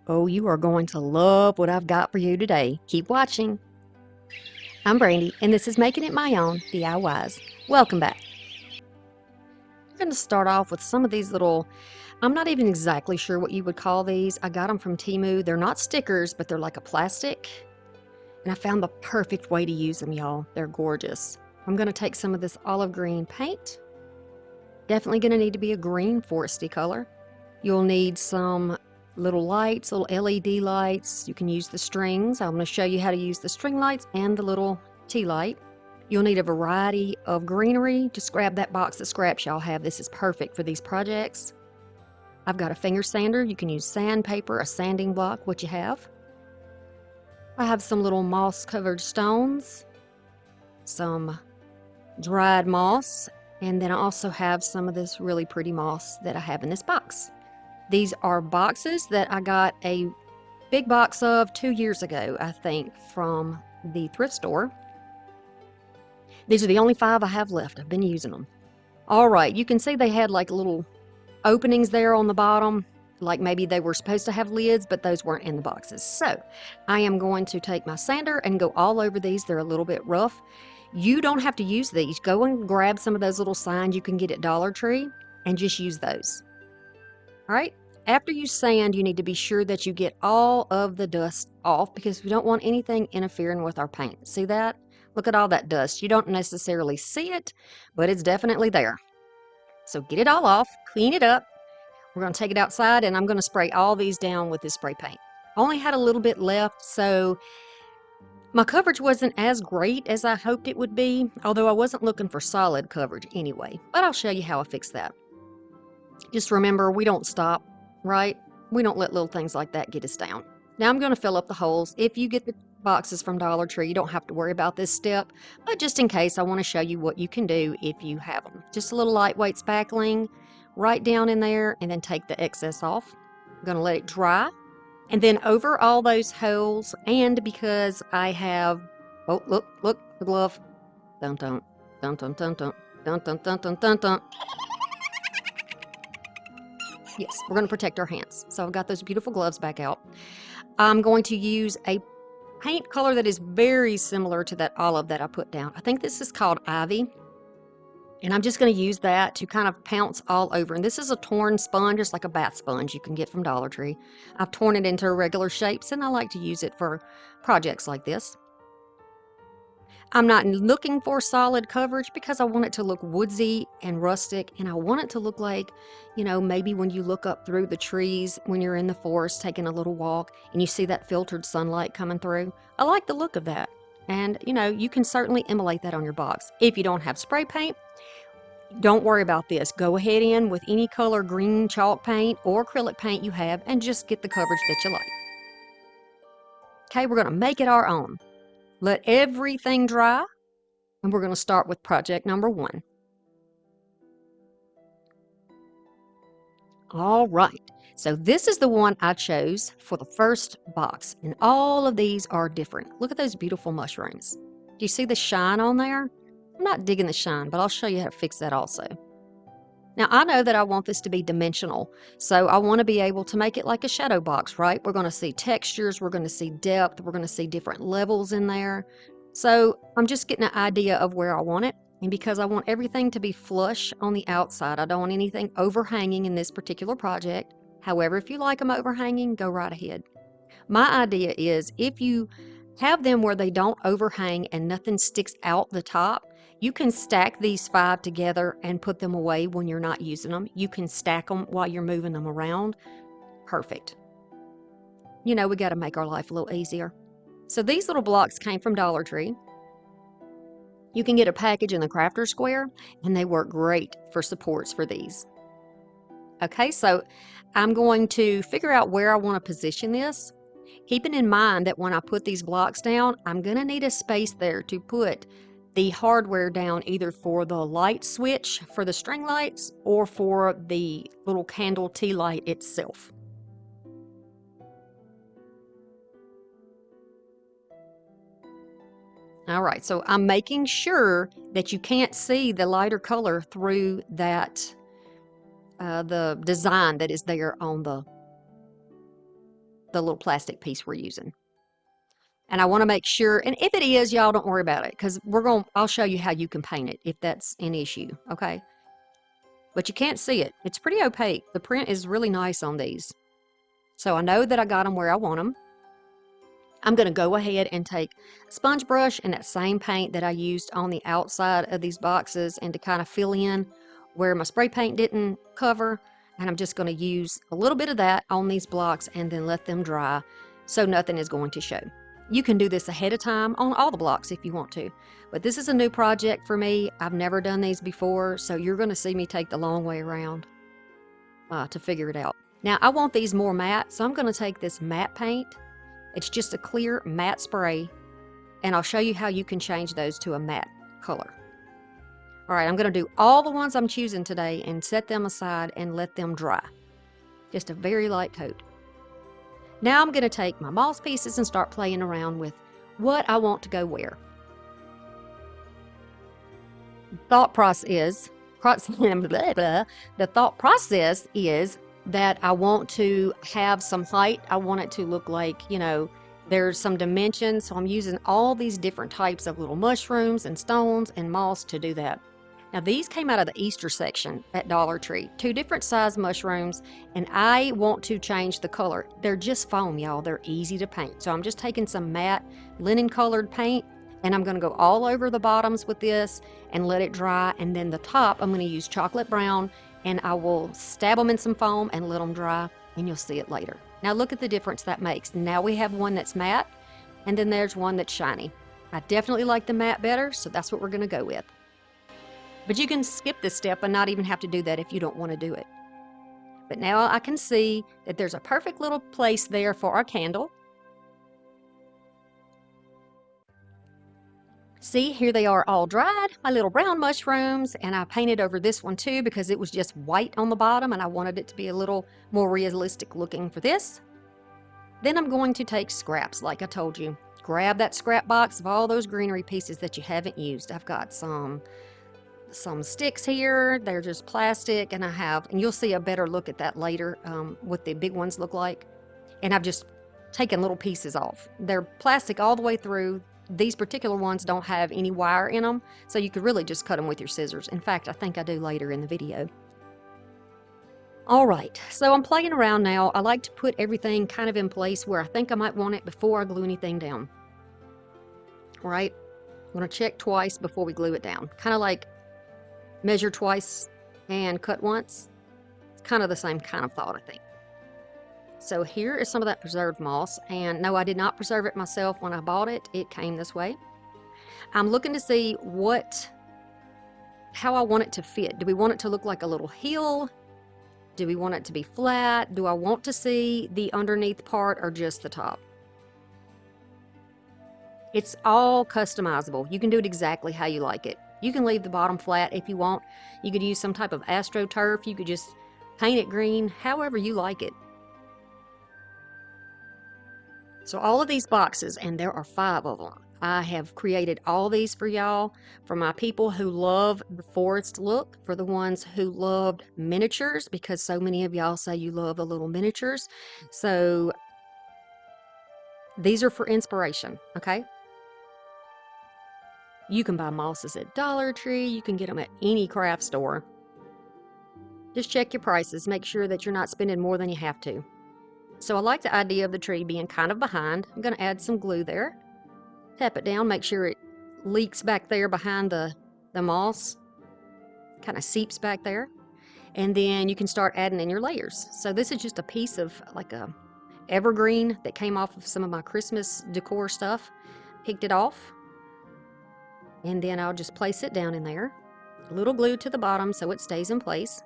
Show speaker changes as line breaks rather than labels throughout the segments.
Oh, you are going to love what I've got for you today. Keep watching. I'm Brandy, and this is Making It My Own DIYs. Welcome back. I'm going to start off with some of these little, I'm not even exactly sure what you would call these. I got them from Temu. They're not stickers, but they're like a plastic. And I found the perfect way to use them, y'all. They're gorgeous. I'm going to take some of this olive green paint. Definitely going to need to be a green foresty color. You'll need some little lights, little LED lights. You can use the strings. I'm going to show you how to use the string lights and the little tea light. You'll need a variety of greenery. Just grab that box of scraps y'all have. This is perfect for these projects. I've got a finger sander. You can use sandpaper, a sanding block, what you have. I have some little moss-covered stones, some dried moss, and then I also have some of this really pretty moss that I have in this box. These are boxes that I got a big box of 2 years ago, I think, from the thrift store. These are the only 5 I have left. I've been using them. All right, you can see they had like little openings there on the bottom, like maybe they were supposed to have lids, but those weren't in the boxes. So I am going to take my sander and go all over these. They're a little bit rough. You don't have to use these. Go and grab some of those little signs you can get at Dollar Tree and just use those. All right, after you sand, you need to be sure that you get all of the dust off because we don't want anything interfering with our paint. See that? Look at all that dust. You don't necessarily see it, but it's definitely there. So get it all off, clean it up. We're going to take it outside and I'm going to spray all these down with this spray paint. I only had a little bit left, so my coverage wasn't as great as I hoped it would be, although I wasn't looking for solid coverage anyway. But I'll show you how I fix that. Just remember, we don't stop, right? We don't let little things like that get us down. Now I'm going to fill up the holes. If you get the boxes from Dollar Tree, you don't have to worry about this step, but just in case, I want to show you what you can do if you have them. Just a little lightweight spackling right down in there and then take the excess off. I'm going to let it dry. And then over all those holes, and because I have, oh, look, the glove. Dun dun, dun dun dun dun, dun dun dun dun dun dun. Yes, we're going to protect our hands. So I've got those beautiful gloves back out. I'm going to use a paint color that is very similar to that olive that I put down. I think this is called Ivy. And I'm just going to use that to kind of pounce all over. And this is a torn sponge, just like a bath sponge you can get from Dollar Tree. I've torn it into regular shapes and I like to use it for projects like this. I'm not looking for solid coverage because I want it to look woodsy and rustic, and I want it to look like, you know, maybe when you look up through the trees when you're in the forest taking a little walk and you see that filtered sunlight coming through. I like the look of that. And, you know, you can certainly emulate that on your box. If you don't have spray paint, don't worry about this. Go ahead in with any color green chalk paint or acrylic paint you have and just get the coverage that you like. Okay, we're going to make it our own. Let everything dry, and we're going to start with project number 1. All right, so this is the one I chose for the first box, and all of these are different. Look at those beautiful mushrooms. Do you see the shine on there? I'm not digging the shine, but I'll show you how to fix that also. Now, I know that I want this to be dimensional, so I want to be able to make it like a shadow box, right? We're going to see textures, we're going to see depth, we're going to see different levels in there. So I'm just getting an idea of where I want it. And because I want everything to be flush on the outside, I don't want anything overhanging in this particular project. However, if you like them overhanging, go right ahead. My idea is if you have them where they don't overhang and nothing sticks out the top, you can stack these 5 together and put them away when you're not using them. You can stack them while you're moving them around. Perfect. You know, we got to make our life a little easier. So these little blocks came from Dollar Tree. You can get a package in the Crafter Square, and they work great for supports for these. Okay, so I'm going to figure out where I want to position this. Keeping in mind that when I put these blocks down, I'm going to need a space there to put the hardware down, either for the light switch for the string lights or for the little candle tea light itself. All right, so I'm making sure that you can't see the lighter color through that, the design that is there on the the little plastic piece we're using. And I want to make sure, and if it is, y'all don't worry about it, because I'll show you how you can paint it if that's an issue, okay? But you can't see it. It's pretty opaque. The print is really nice on these. So I know that I got them where I want them. I'm going to go ahead and take a sponge brush and that same paint that I used on the outside of these boxes, and to kind of fill in where my spray paint didn't cover. And I'm just going to use a little bit of that on these blocks and then let them dry so nothing is going to show. You can do this ahead of time on all the blocks if you want to, but this is a new project for me. I've never done these before, so you're going to see me take the long way around to figure it out. Now, I want these more matte, so I'm going to take this matte paint. It's just a clear matte spray, and I'll show you how you can change those to a matte color. All right, I'm going to do all the ones I'm choosing today and set them aside and let them dry. Just a very light coat. Now I'm going to take my moss pieces and start playing around with what I want to go where. The thought process is that I want to have some height. I want it to look like, there's some dimension. So I'm using all these different types of little mushrooms and stones and moss to do that. Now these came out of the Easter section at Dollar Tree, 2 different size mushrooms, and I want to change the color. They're just foam, y'all. They're easy to paint. So I'm just taking some matte linen colored paint, and I'm going to go all over the bottoms with this and let it dry. And then the top, I'm going to use chocolate brown, and I will stab them in some foam and let them dry, and you'll see it later. Now look at the difference that makes. Now we have one that's matte, and then there's one that's shiny. I definitely like the matte better, so that's what we're going to go with. But you can skip this step and not even have to do that if you don't want to do it. But now I can see that there's a perfect little place there for our candle. See, here they are all dried, my little brown mushrooms, and I painted over this one too because it was just white on the bottom and I wanted it to be a little more realistic looking for this. Then I'm going to take scraps like I told you. Grab that scrap box of all those greenery pieces that you haven't used. I've got some sticks here. They're just plastic, and and you'll see a better look at that later, what the big ones look like. And I've just taken little pieces off. They're plastic all the way through. These particular ones don't have any wire in them, so you could really just cut them with your scissors. In fact, I think I do later in the video. All right, so I'm playing around now. I like to put everything kind of in place where I think I might want it before I glue anything down. All right, I'm gonna check twice before we glue it down. Kind of like measure twice and cut once. It's kind of the same kind of thought, I think. So here is some of that preserved moss, and no, I did not preserve it myself when I bought it. It came this way. I'm looking to see how I want it to fit. Do we want it to look like a little hill? Do we want it to be flat? Do I want to see the underneath part or just the top? It's all customizable. You can do it exactly how you like it. You can leave the bottom flat if you want. You could use some type of astroturf. You could just paint it green, however you like it. So all of these boxes, and there are 5 of them, I have created all these for y'all, for my people who love the forest look, for the ones who loved miniatures, because so many of y'all say you love the little miniatures. So these are for inspiration, okay? You can buy mosses at Dollar Tree. You can get them at any craft store. Just check your prices. Make sure that you're not spending more than you have to. So I like the idea of the tree being kind of behind. I'm going to add some glue there. Tap it down. Make sure it leaks back there behind the moss. Kind of seeps back there. And then you can start adding in your layers. So this is just a piece of like a evergreen that came off of some of my Christmas decor stuff. Picked it off. And then I'll just place it down in there. A little glue to the bottom so it stays in place.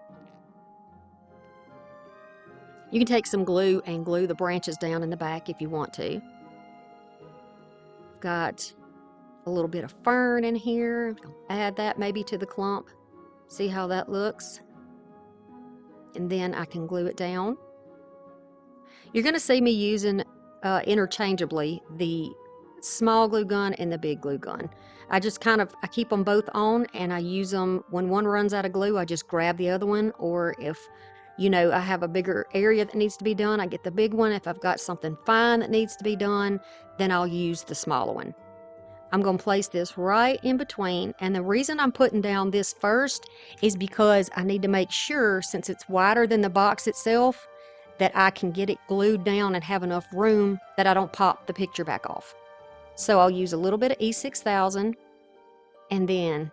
You can take some glue and glue the branches down in the back if you want to. Got a little bit of fern in here. Add that maybe to the clump. See how that looks. And then I can glue it down. You're going to see me using interchangeably the small glue gun and the big glue gun. I keep them both on, and I use them when one runs out of glue. I just grab the other one, or if you know, I have a bigger area that needs to be done, I get the big one. If I've got something fine that needs to be done, then I'll use the smaller one. I'm going to place this right in between, and the reason I'm putting down this first is because I need to make sure, since it's wider than the box itself, that I can get it glued down and have enough room that I don't pop the picture back off. So I'll use a little bit of E6000, and then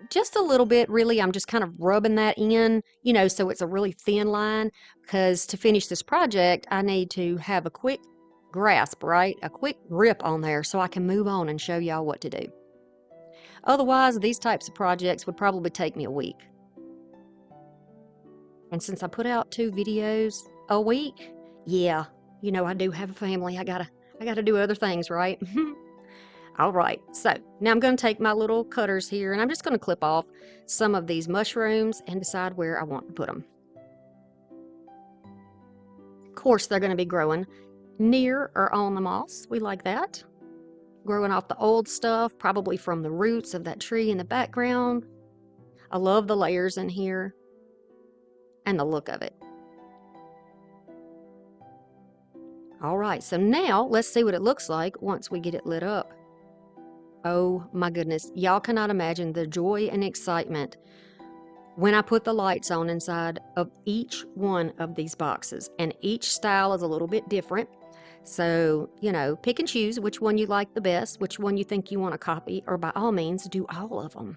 just a little bit, really, I'm just kind of rubbing that in, you know, so it's a really thin line, because to finish this project, I need to have a quick grasp, right? A quick grip on there so I can move on and show y'all what to do. Otherwise, these types of projects would probably take me a week. And since I put out 2 videos a week, yeah, you know, I do have a family. I gotta do other things, right? All right, so now I'm going to take my little cutters here, and I'm just going to clip off some of these mushrooms and decide where I want to put them. Of course, they're going to be growing near or on the moss. We like that. Growing off the old stuff, probably from the roots of that tree in the background. I love the layers in here and the look of it. All right, so now let's see what it looks like once we get it lit up. Oh my goodness, y'all cannot imagine the joy and excitement when I put the lights on inside of each one of these boxes. And each style is a little bit different. So, you know, pick and choose which one you like the best, which one you think you want to copy, or by all means, do all of them.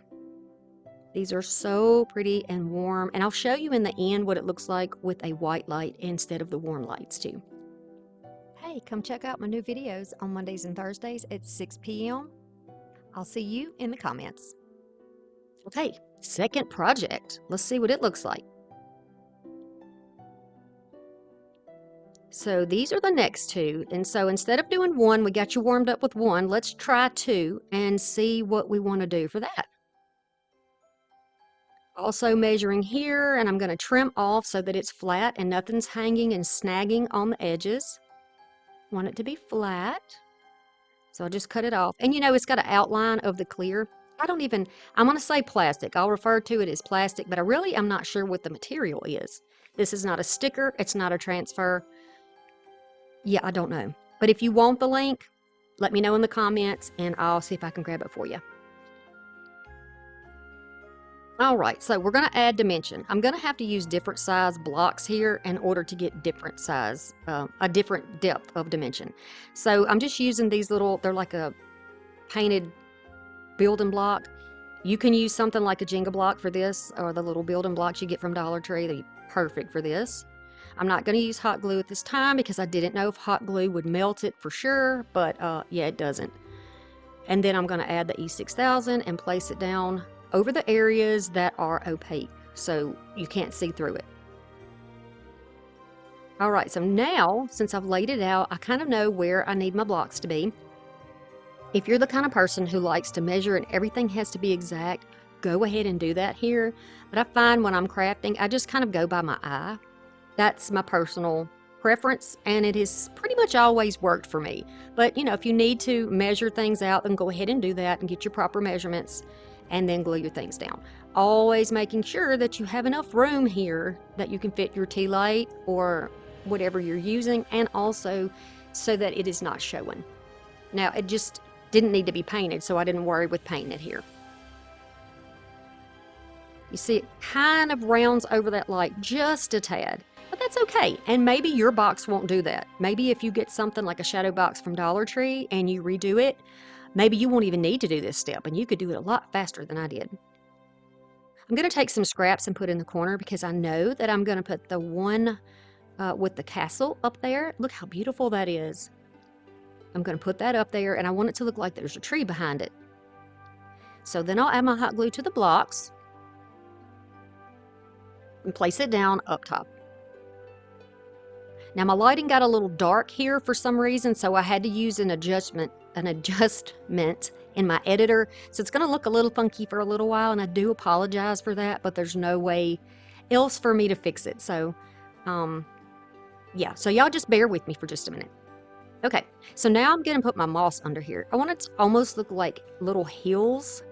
These are so pretty and warm, and I'll show you in the end what it looks like with a white light instead of the warm lights too. Hey, come check out my new videos on Mondays and Thursdays at 6 p.m. I'll see you in the comments. Okay, second project. Let's see what it looks like. So these are the next 2. And so instead of doing 1, we got you warmed up with 1. Let's try 2 and see what we want to do for that. Also measuring here, and I'm going to trim off so that it's flat and nothing's hanging and snagging on the edges. Want it to be flat. So I'll just cut it off. And you know, it's got an outline of the clear. I'm going to say plastic. I'll refer to it as plastic, but I'm not sure what the material is. This is not a sticker. It's not a transfer. Yeah, I don't know. But if you want the link, let me know in the comments and I'll see if I can grab it for you. All right, so we're going to add dimension. I'm going to have to use different size blocks here in order to get different size, a different depth of dimension. So I'm just using these little, they're like a painted building block. You can use something like a Jenga block for this, or the little building blocks you get from Dollar Tree. They're perfect for this. I'm not going to use hot glue at this time because I didn't know if hot glue would melt it for sure, but yeah, it doesn't. And then I'm going to add the E6000 and place it down over the areas that are opaque so you can't see through it. All right, so now since I've laid it out, I kind of know where I need my blocks to be. If you're the kind of person who likes to measure and everything has to be exact, go ahead and do that here. But I find when I'm crafting, I just kind of go by my eye. That's my personal preference, and it has pretty much always worked for me. But you know, if you need to measure things out, then go ahead and do that and get your proper measurements and then glue your things down. Always making sure that you have enough room here that you can fit your tea light or whatever you're using, and also so that it is not showing. Now, it just didn't need to be painted, so I didn't worry with painting it here. You see, it kind of rounds over that light just a tad, but that's okay. And maybe your box won't do that. Maybe if you get something like a Shadowbox from Dollar Tree and you redo it, maybe you won't even need to do this step, and you could do it a lot faster than I did. I'm going to take some scraps and put in the corner because I know that I'm going to put the one with the castle up there. Look how beautiful that is. I'm going to put that up there, and I want it to look like there's a tree behind it. So then I'll add my hot glue to the blocks and place it down up top. Now my lighting got a little dark here for some reason, so I had to use an adjustment in my editor. So it's going to look a little funky for a little while, and I do apologize for that, but there's no way else for me to fix it. So yeah, so y'all just bear with me for just a minute. Okay, so now I'm going to put my moss under here. I want it to almost look like little hills.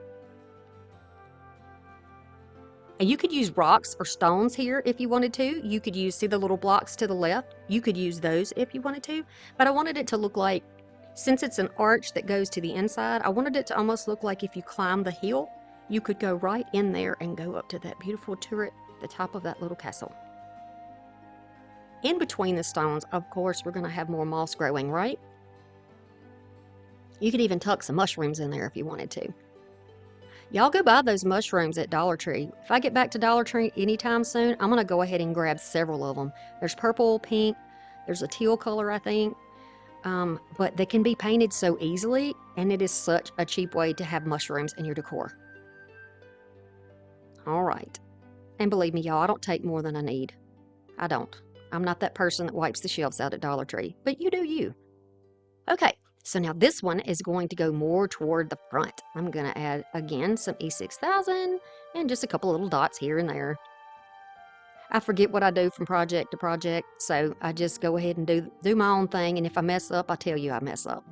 And you could use rocks or stones here if you wanted to. You could use, see the little blocks to the left? You could use those if you wanted to. But I wanted it to look like, since it's an arch that goes to the inside, I wanted it to almost look like if you climb the hill, you could go right in there and go up to that beautiful turret, the top of that little castle. In between the stones, of course, we're going to have more moss growing, right? You could even tuck some mushrooms in there if you wanted to. Y'all go buy those mushrooms at Dollar Tree. If I get back to Dollar Tree anytime soon, I'm going to go ahead and grab several of them. There's purple, pink, there's a teal color, I think. But they can be painted so easily, and it is such a cheap way to have mushrooms in your decor. All right. And believe me, y'all, I don't take more than I need. I don't. I'm not that person that wipes the shelves out at Dollar Tree, but you do you. Okay. So now this one is going to go more toward the front. I'm going to add, again, some E6000 and just a couple little dots here and there. I forget what I do from project to project, so I just go ahead and do my own thing, and if I mess up, I tell you I mess up.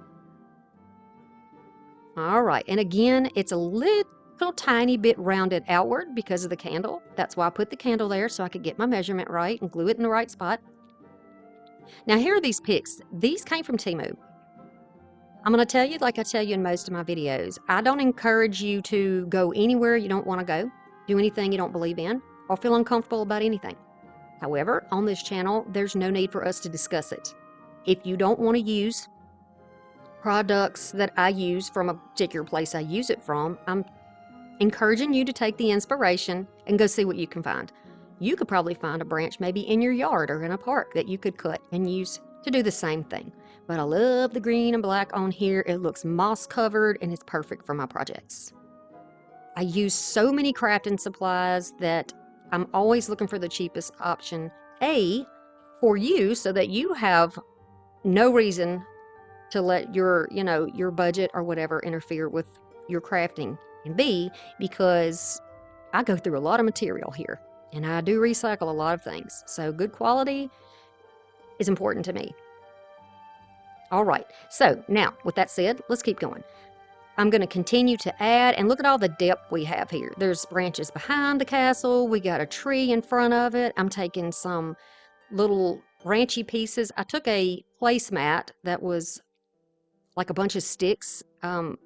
All right, and again, it's a little tiny bit rounded outward because of the candle. That's why I put the candle there, so I could get my measurement right and glue it in the right spot. Now here are these picks. These came from Temu. I'm going to tell you, like I tell you in most of my videos, I don't encourage you to go anywhere you don't want to go, do anything you don't believe in, or feel uncomfortable about anything. However, on this channel, there's no need for us to discuss it. If you don't want to use products that I use from a particular place I use it from, I'm encouraging you to take the inspiration and go see what you can find. You could probably find a branch maybe in your yard or in a park that you could cut and use to do the same thing. But I love the green and black on here. It looks moss covered and it's perfect for my projects. I use so many crafting supplies that I'm always looking for the cheapest option, A, for you, so that you have no reason to let your budget or whatever interfere with your crafting. And B, because I go through a lot of material here and I do recycle a lot of things. So good quality is important to me. All right, so now with that said, let's keep going. I'm going to continue to add, and look at all the depth we have here. There's branches behind the castle. We got a tree in front of it. I'm taking some little branchy pieces. I took a placemat that was like a bunch of sticks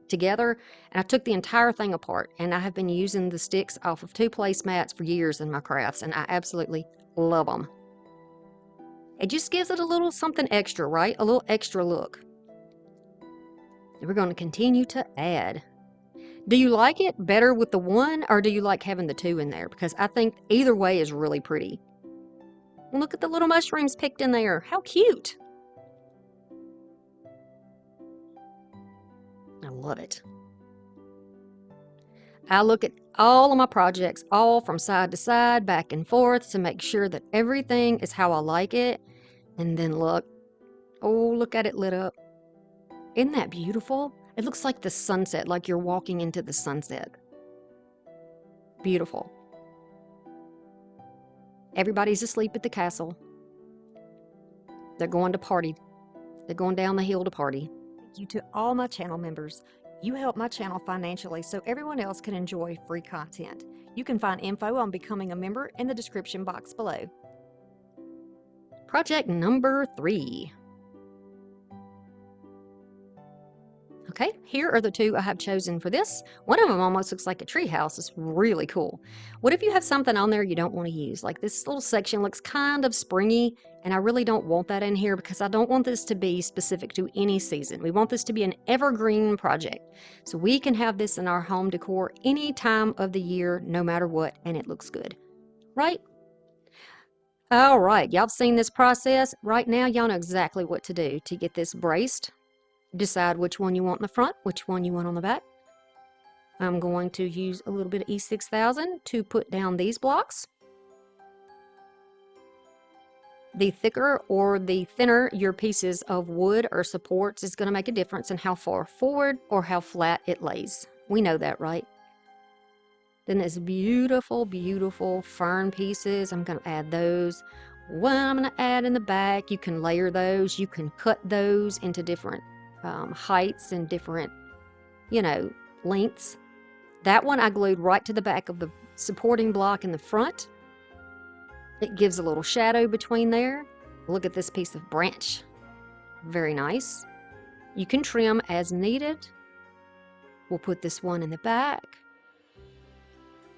together, and I took the entire thing apart, and I have been using the sticks off of 2 placemats for years in my crafts, and I absolutely love them. It just gives it a little something extra, right? A little extra look. We're going to continue to add. Do you like it better with the 1, or do you like having the 2 in there? Because I think either way is really pretty. Look at the little mushrooms picked in there. How cute. I love it. I look at all of my projects, all from side to side, back and forth, to make sure that everything is how I like it. And then look. Oh, look at it lit up. Isn't that beautiful? It looks like the sunset, like you're walking into the sunset. Beautiful. Everybody's asleep at the castle. They're going to party. They're going down the hill to party. Thank you to all my channel members. You help my channel financially so everyone else can enjoy free content. You can find info on becoming a member in the description box below. Project number 3. Okay, here are the 2 I have chosen for this. One of them almost looks like a tree house. It's really cool. What if you have something on there you don't want to use? Like this little section looks kind of springy, and I really don't want that in here because I don't want this to be specific to any season. We want this to be an evergreen project. So we can have this in our home decor any time of the year, no matter what, and it looks good, right? All right, y'all have seen this process. Right now, y'all know exactly what to do to get this braced. Decide which one you want in the front, which one you want on the back. I'm going to use a little bit of E6000 to put down these blocks. The thicker or the thinner your pieces of wood or supports is going to make a difference in how far forward or how flat it lays. We know that, right? Then there's beautiful, beautiful fern pieces. I'm going to add those. One I'm going to add in the back. You can layer those. You can cut those into different heights and different, lengths. That one I glued right to the back of the supporting block in the front. It gives a little shadow between there. Look at this piece of branch. Very nice. You can trim as needed. We'll put this one in the back.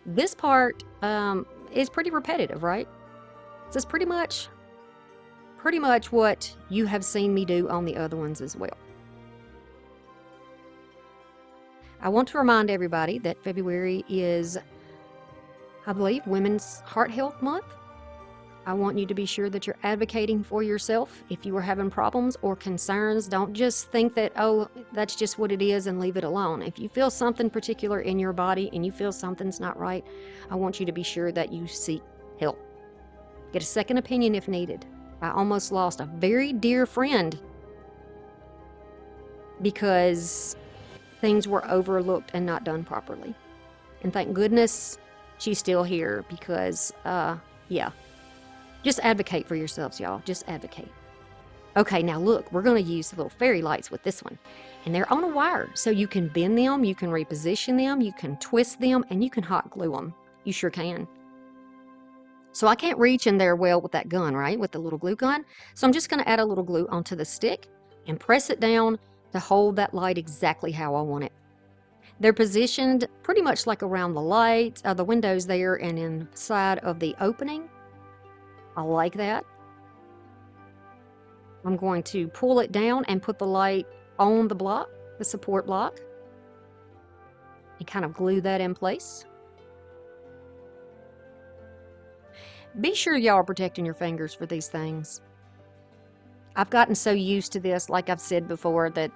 This part is pretty repetitive, right? This is pretty much what you have seen me do on the other ones as well. I want to remind everybody that February is, I believe, Women's Heart Health Month. I want you to be sure that you're advocating for yourself. If you are having problems or concerns, don't just think that, oh, that's just what it is and leave it alone. If you feel something particular in your body and you feel something's not right, I want you to be sure that you seek help. Get a second opinion if needed. I almost lost a very dear friend because things were overlooked and not done properly. And thank goodness she's still here because, yeah. Just advocate for yourselves, y'all. Just advocate. Okay, now look, we're going to use the little fairy lights with this one. And they're on a wire, so you can bend them, you can reposition them, you can twist them, and you can hot glue them. You sure can. So I can't reach in there well with that gun, right? With the little glue gun. So I'm just going to add a little glue onto the stick and press it down to hold that light exactly how I want it. They're positioned pretty much like around the lights, the windows there and inside of the opening. I like that. I'm going to pull it down and put the light on the block, the support block, and kind of glue that in place. Be sure y'all are protecting your fingers for these things. I've gotten so used to this, like I've said before, that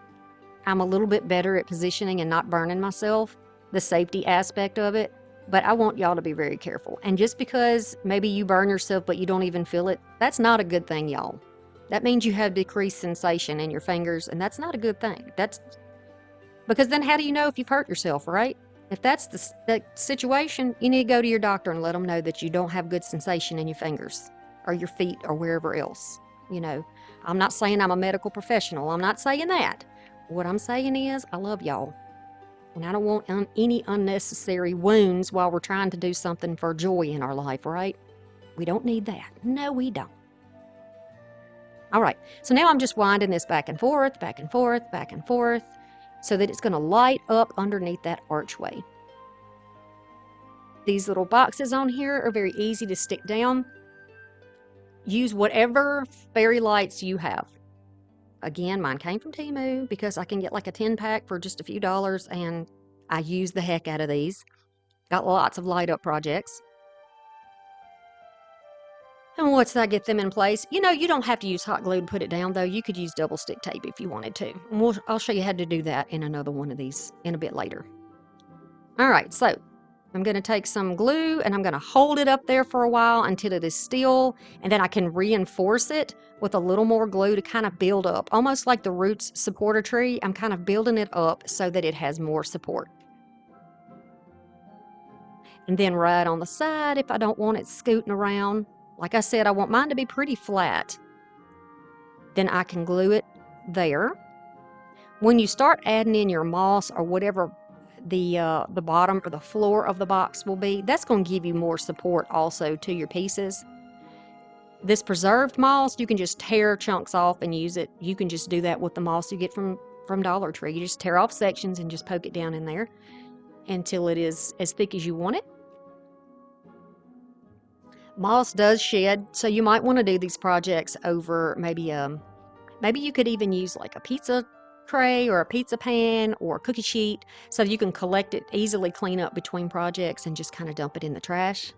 I'm a little bit better at positioning and not burning myself, the safety aspect of it. But I want y'all to be very careful. And just because maybe you burn yourself but you don't even feel it, that's not a good thing, y'all. That means you have decreased sensation in your fingers, and that's not a good thing. That's because then how do you know if you've hurt yourself, right? If that's the situation, you need to go to your doctor and let them know that you don't have good sensation in your fingers or your feet or wherever else. You know, I'm not saying I'm a medical professional. I'm not saying that. What I'm saying is I love y'all. And I don't want any unnecessary wounds while we're trying to do something for joy in our life, right? We don't need that. No, we don't. All right, so now I'm just winding this back and forth, back and forth, back and forth, so that it's going to light up underneath that archway. These little boxes on here are very easy to stick down. Use whatever fairy lights you have. Again, mine came from Temu because I can get like a 10-pack for just a few dollars, and I use the heck out of these. Got lots of light up projects. And once I get them in place, you know, you don't have to use hot glue to put it down, though. You could use double stick tape if you wanted to. And I'll show you how to do that in another one of these in a bit later. All right, so I'm going to take some glue and I'm going to hold it up there for a while until it is still, and then I can reinforce it with a little more glue to kind of build up, almost like the roots support a tree. I'm kind of building it up so that it has more support. And then right on the side, if I don't want it scooting around, like I said, I want mine to be pretty flat. Then I can glue it there. When you start adding in your moss or whatever the bottom or the floor of the box will be, that's going to give you more support also to your pieces. This preserved moss, you can just tear chunks off and use it. You can just do that with the moss you get from Dollar Tree. You just tear off sections and just poke it down in there until it is as thick as you want it. Moss does shed, so you might want to do these projects over maybe you could even use like a pizza tray or a pizza pan or a cookie sheet so you can collect it, easily clean up between projects and just kind of dump it in the trash.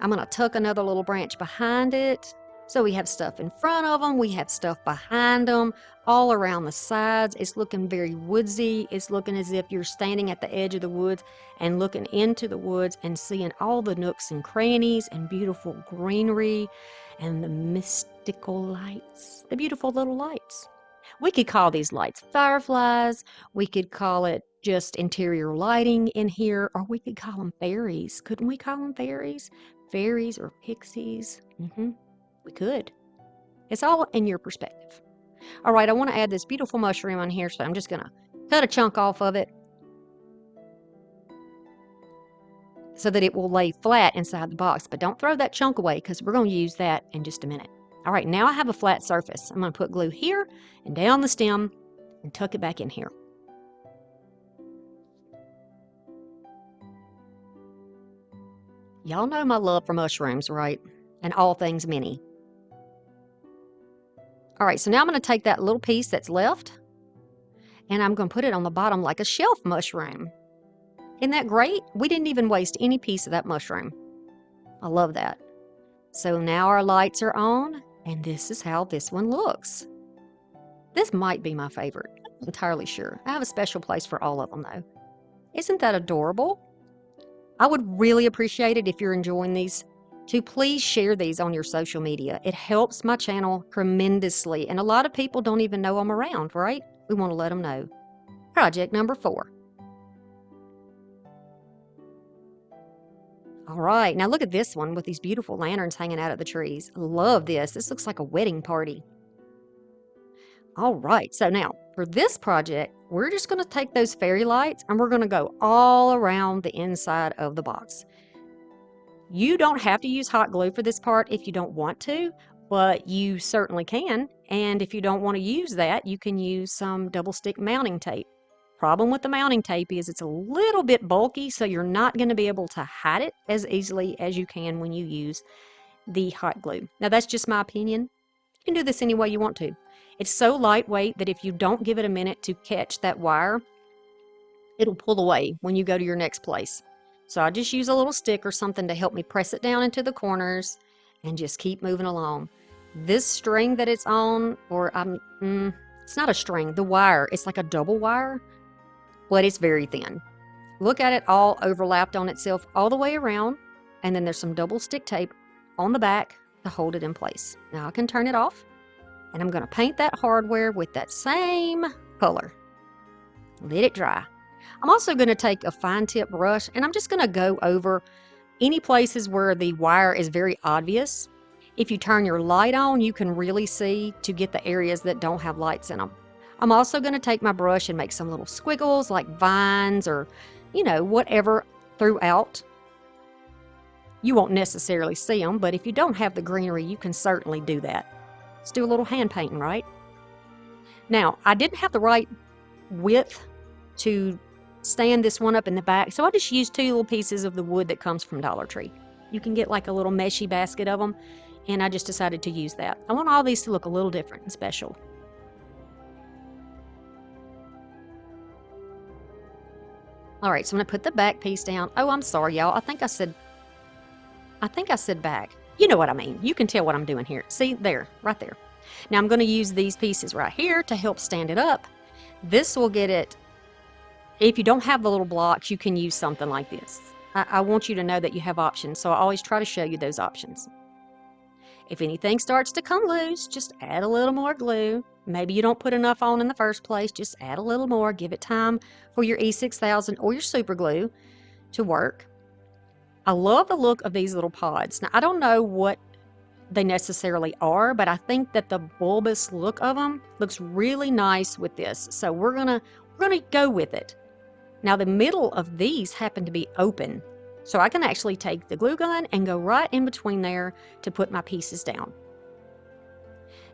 I'm going to tuck another little branch behind it. So we have stuff in front of them, we have stuff behind them, all around the sides. It's looking very woodsy. It's looking as if you're standing at the edge of the woods and looking into the woods and seeing all the nooks and crannies and beautiful greenery and the mystical lights, the beautiful little lights. We could call these lights fireflies. We could call it just interior lighting in here, or we could call them fairies. Couldn't we call them fairies? Fairies or pixies? We could. It's all in your perspective. All right, I want to add this beautiful mushroom on here, so I'm just going to cut a chunk off of it. so that it will lay flat inside the box. But don't throw that chunk away because we're going to use that in just a minute. All right, now I have a flat surface. I'm going to put glue here and down the stem and tuck it back in here. Y'all know my love for mushrooms, right? And all things mini. All right, so now I'm going to take that little piece that's left and I'm going to put it on the bottom like a shelf mushroom. Isn't that great? We didn't even waste any piece of that mushroom. I love that. So now our lights are on, and this is how this one looks. This might be my favorite. I'm not entirely sure. I have a special place for all of them, though. Isn't that adorable? I would really appreciate it if you're enjoying these to please share these on your social media. It helps my channel tremendously, and a lot of people don't even know I'm around, right? We want to let them know. Project number 4. All right, now look at this one with these beautiful lanterns hanging out of the trees. I love this. This looks like a wedding party. All right, so now for this project, we're just going to take those fairy lights and we're going to go all around the inside of the box. You don't have to use hot glue for this part if you don't want to, but you certainly can. And if you don't want to use that, you can use some double stick mounting tape. Problem with the mounting tape is it's a little bit bulky, so you're not going to be able to hide it as easily as you can when you use the hot glue. Now that's just my opinion. You can do this any way you want to. It's so lightweight that if you don't give it a minute to catch that wire, it'll pull away when you go to your next place. So I just use a little stick or something to help me press it down into the corners and just keep moving along. This string that it's on, or it's not a string, the wire, it's like a double wire, but it's very thin. Look at it all overlapped on itself all the way around, and then there's some double stick tape on the back to hold it in place. Now I can turn it off, and I'm going to paint that hardware with that same color. Let it dry. I'm also going to take a fine tip brush, and I'm just going to go over any places where the wire is very obvious. If you turn your light on, you can really see to get the areas that don't have lights in them. I'm also going to take my brush and make some little squiggles like vines or, whatever throughout. You won't necessarily see them, but if you don't have the greenery, you can certainly do that. Let's do a little hand painting, right? Now, I didn't have the right width to stand this one up in the back, so I just used 2 little pieces of the wood that comes from Dollar Tree. You can get like a little meshy basket of them, and I just decided to use that. I want all these to look a little different and special. All right, so I'm going to put the back piece down. Oh, I'm sorry, y'all. I think I said back. You know what I mean. You can tell what I'm doing here. See, there, right there. Now I'm going to use these pieces right here to help stand it up. This will get it. If you don't have the little blocks, you can use something like this. I want you to know that you have options, so I always try to show you those options. If anything starts to come loose, just add a little more glue. Maybe you don't put enough on in the first place. Just add a little more. Give it time for your E6000 or your super glue to work. I love the look of these little pods. Now, I don't know what they necessarily are, but I think that the bulbous look of them looks really nice with this. So we're gonna go with it. Now, the middle of these happen to be open, so I can actually take the glue gun and go right in between there to put my pieces down.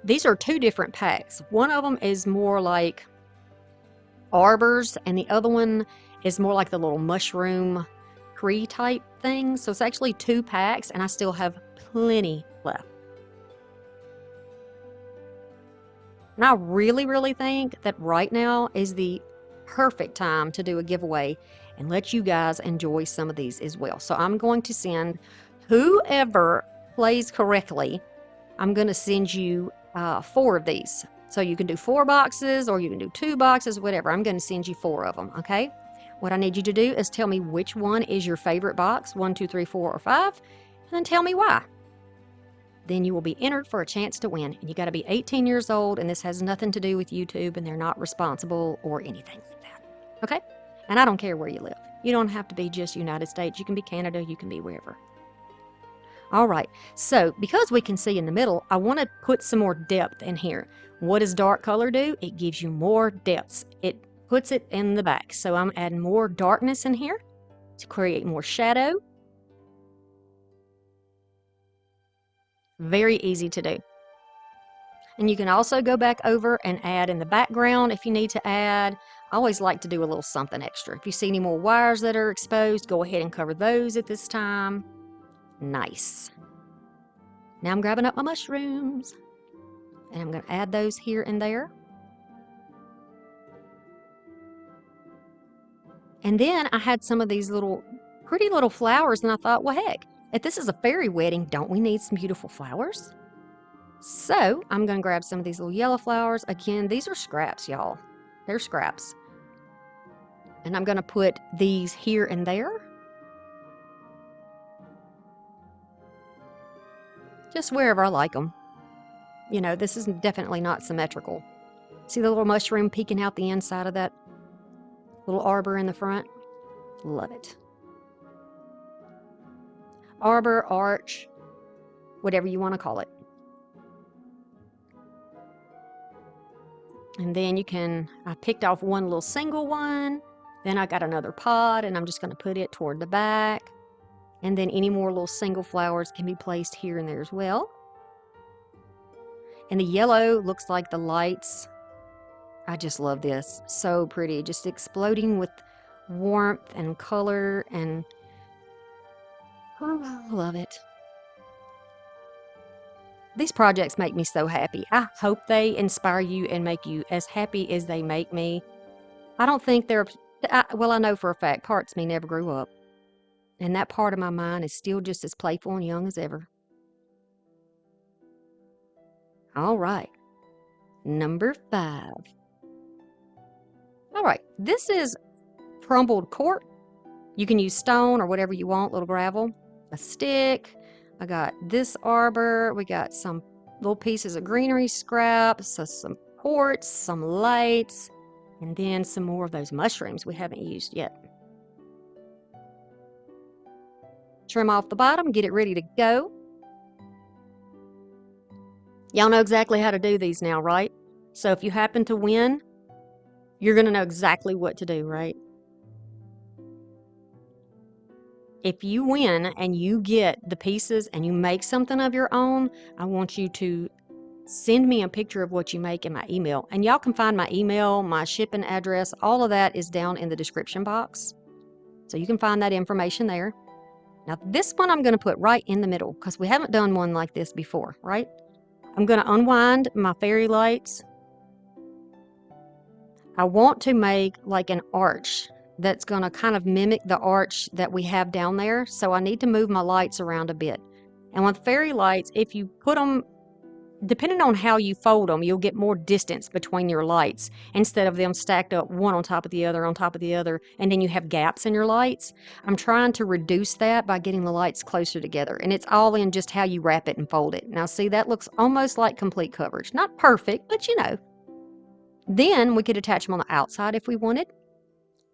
These are 2 different packs. One of them is more like arbors, and the other one is more like the little mushroom tree type thing. So it's actually 2 packs, and I still have plenty left. And I really, really think that right now is the perfect time to do a giveaway and let you guys enjoy some of these as well. So I'm going to send whoever plays correctly, I'm going to send you 4 of these. So you can do 4 boxes or you can do 2 boxes, whatever. I'm going to send you 4 of them, okay? What I need you to do is tell me which one is your favorite box, 1, 2, 3, 4, or 5, and then tell me why. Then you will be entered for a chance to win. And you got to be 18 years old, and this has nothing to do with YouTube, and they're not responsible or anything like that. Okay? And I don't care where you live. You don't have to be just United States. You can be Canada. You can be wherever. All right. So because we can see in the middle, I want to put some more depth in here. What does dark color do? It gives you more depths. It puts it in the back. So I'm adding more darkness in here to create more shadow. Very easy to do. And you can also go back over and add in the background if you need to add. I always like to do a little something extra. If you see any more wires that are exposed, go ahead and cover those at this time. Nice. Now I'm grabbing up my mushrooms and I'm going to add those here and there. And then I had some of these pretty little flowers, and I thought, well, heck, if this is a fairy wedding, don't we need some beautiful flowers? So I'm going to grab some of these little yellow flowers. Again, these are scraps, y'all. They're scraps. And I'm going to put these here and there. Just wherever I like them. You know, this is definitely not symmetrical. See the little mushroom peeking out the inside of that little arbor in the front? Love it. Arbor, arch, whatever you want to call it. And then I picked off one little single one. Then I got another pod, and I'm just going to put it toward the back. And then any more little single flowers can be placed here and there as well. And the yellow looks like the lights. I just love this. So pretty. Just exploding with warmth and color, and I love it. These projects make me so happy. I hope they inspire you and make you as happy as they make me. I don't think well, I know for a fact parts of me never grew up. And that part of my mind is still just as playful and young as ever. All right. Number 5. All right. This is crumbled cork. You can use stone or whatever you want, little gravel, a stick. I got this arbor. We got some little pieces of greenery scraps, so some quartz, some lights, and then some more of those mushrooms we haven't used yet. Trim off the bottom, get it ready to go. Y'all know exactly how to do these now, right? So if you happen to win, you're going to know exactly what to do, right? If you win and you get the pieces and you make something of your own, I want you to send me a picture of what you make in my email. And y'all can find my email, my shipping address, all of that is down in the description box. So you can find that information there. Now this one I'm going to put right in the middle because we haven't done one like this before, right? I'm going to unwind my fairy lights. I want to make like an arch that's going to kind of mimic the arch that we have down there. So I need to move my lights around a bit. And with fairy lights, if you put them, depending on how you fold them, you'll get more distance between your lights instead of them stacked up one on top of the other, and then you have gaps in your lights. I'm trying to reduce that by getting the lights closer together, and it's all in just how you wrap it and fold it. Now see, that looks almost like complete coverage. Not perfect, but you know. Then we could attach them on the outside if we wanted,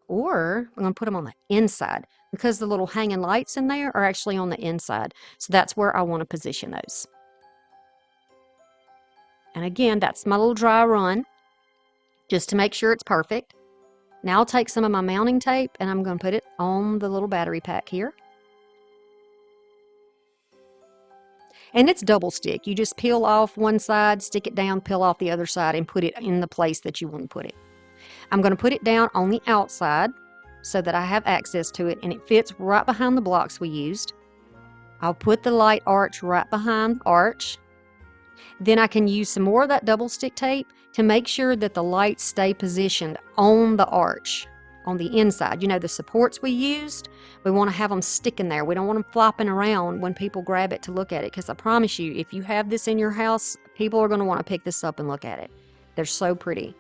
or we're going to put them on the inside because the little hanging lights in there are actually on the inside. So that's where I want to position those. And again, that's my little dry run, just to make sure it's perfect. Now I'll take some of my mounting tape and I'm going to put it on the little battery pack here. And it's double stick. You just peel off one side, stick it down, peel off the other side, and put it in the place that you want to put it. I'm going to put it down on the outside so that I have access to it, and it fits right behind the blocks we used. I'll put the light arch right behind the arch. Then I can use some more of that double stick tape to make sure that the lights stay positioned on the arch, on the inside. You know, the supports we used, we want to have them sticking there. We don't want them flopping around when people grab it to look at it, because I promise you, if you have this in your house, people are going to want to pick this up and look at it. They're so pretty.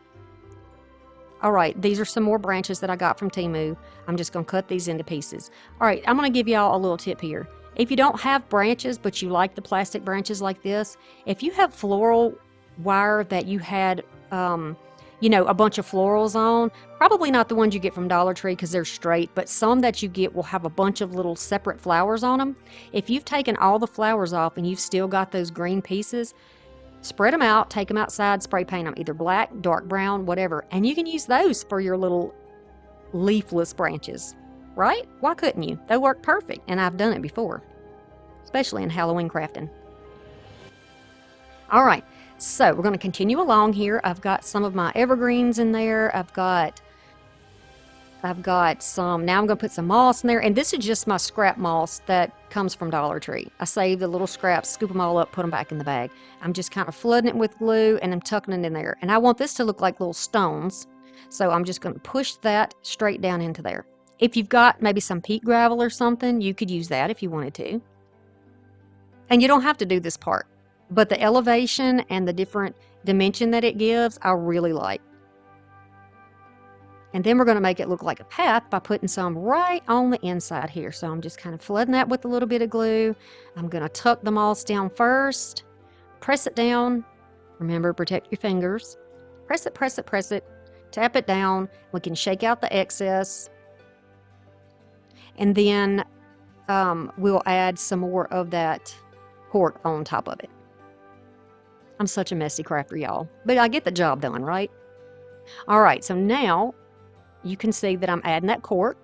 All right, these are some more branches that I got from Temu. I'm just going to cut these into pieces. All right, I'm going to give y'all a little tip here. If you don't have branches, but you like the plastic branches like this, if you have floral wire that you had, you know, a bunch of florals on, probably not the ones you get from Dollar Tree because they're straight, but some that you get will have a bunch of little separate flowers on them. If you've taken all the flowers off and you've still got those green pieces, spread them out, take them outside, spray paint them, either black, dark brown, whatever, and you can use those for your little leafless branches. Right? Why couldn't you? They work perfect, and I've done it before, especially in Halloween crafting. All right, so we're going to continue along here. I've got some of my evergreens in there. I've got some, now I'm going to put some moss in there, and this is just my scrap moss that comes from Dollar Tree. I save the little scraps, scoop them all up, put them back in the bag. I'm just kind of flooding it with glue, and I'm tucking it in there. And I want this to look like little stones, so I'm just going to push that straight down into there. If you've got maybe some peat gravel or something, you could use that if you wanted to. And you don't have to do this part, but the elevation and the different dimension that it gives, I really like. And then we're going to make it look like a path by putting some right on the inside here. So I'm just kind of flooding that with a little bit of glue. I'm going to tuck the moss down first, press it down. Remember, protect your fingers. Press it, press it, press it. Tap it down. We can shake out the excess. And then we'll add some more of that cork on top of it. I'm such a messy crafter, y'all. But I get the job done, right? All right, so now you can see that I'm adding that cork.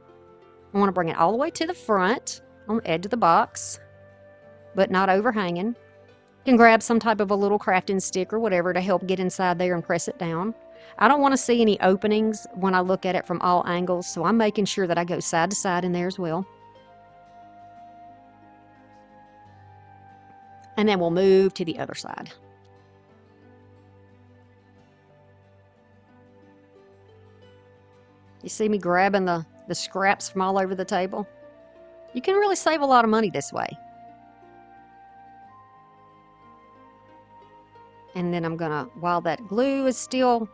I want to bring it all the way to the front on the edge of the box, but not overhanging. You can grab some type of a little crafting stick or whatever to help get inside there and press it down. I don't want to see any openings when I look at it from all angles, so I'm making sure that I go side to side in there as well. And then we'll move to the other side. You see me grabbing the scraps from all over the table? You can really save a lot of money this way. And then I'm gonna, while that glue is still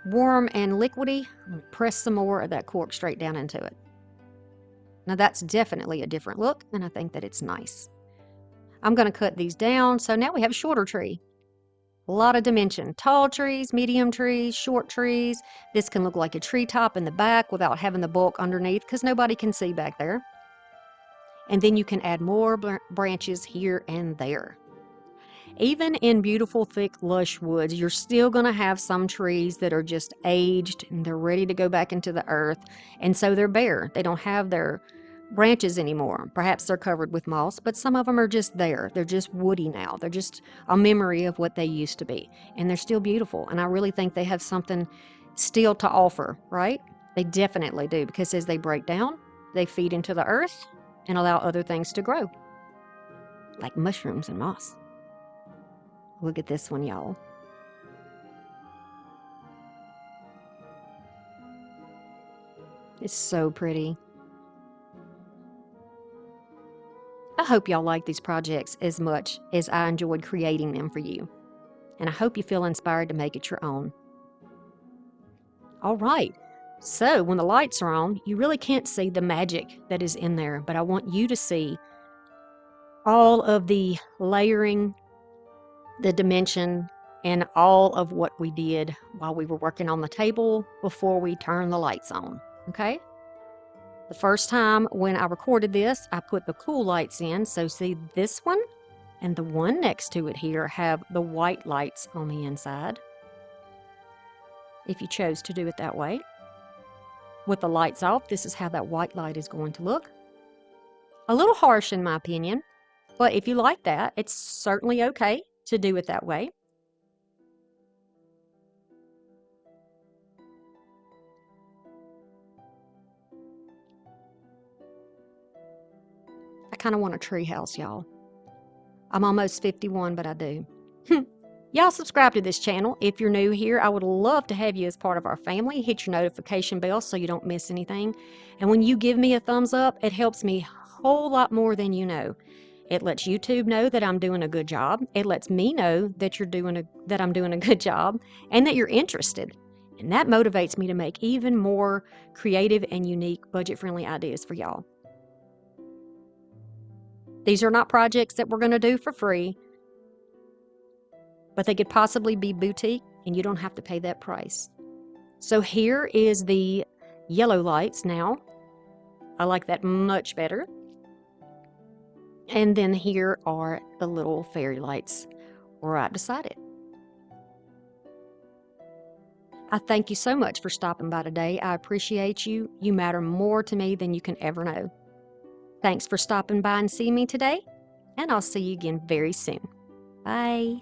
warm and liquidy, I'm gonna press some more of that cork straight down into it. Now that's definitely a different look, and I think that it's nice. I'm gonna cut these down, so now we have a shorter tree. A lot of dimension. Tall trees, medium trees, short trees. This can look like a treetop in the back without having the bulk underneath because nobody can see back there. And then you can add more branches here and there. Even in beautiful, thick, lush woods, you're still going to have some trees that are just aged and they're ready to go back into the earth. And so they're bare. They don't have their branches anymore. Perhaps they're covered with moss, but some of them are just there. They're just woody now. They're just a memory of what they used to be. And they're still beautiful. And I really think they have something still to offer, right? They definitely do, because as they break down, they feed into the earth and allow other things to grow, like mushrooms and moss. Look at this one, y'all. It's so pretty. I hope y'all like these projects as much as I enjoyed creating them for you. And I hope you feel inspired to make it your own. All right, so when the lights are on, you really can't see the magic that is in there, but I want you to see all of the layering, the dimension, and all of what we did while we were working on the table before we turned the lights on, okay? The first time when I recorded this, I put the cool lights in. So see, this one and the one next to it here have the white lights on the inside, if you chose to do it that way. With the lights off, this is how that white light is going to look. A little harsh in my opinion, but if you like that, it's certainly okay to do it that way. I kind of want a tree house, y'all. I'm almost 51, but I do. Y'all subscribe to this channel. If you're new here, I would love to have you as part of our family. Hit your notification bell so you don't miss anything. And when you give me a thumbs up, it helps me a whole lot more than you know. It lets YouTube know that I'm doing a good job. It lets me know that I'm doing a good job and that you're interested. And that motivates me to make even more creative and unique budget-friendly ideas for y'all. These are not projects that we're going to do for free, but they could possibly be boutique and you don't have to pay that price. So here is the yellow lights now. I like that much better. And then here are the little fairy lights right beside it. I thank you so much for stopping by today. I appreciate you. You matter more to me than you can ever know. Thanks for stopping by and seeing me today, and I'll see you again very soon. Bye.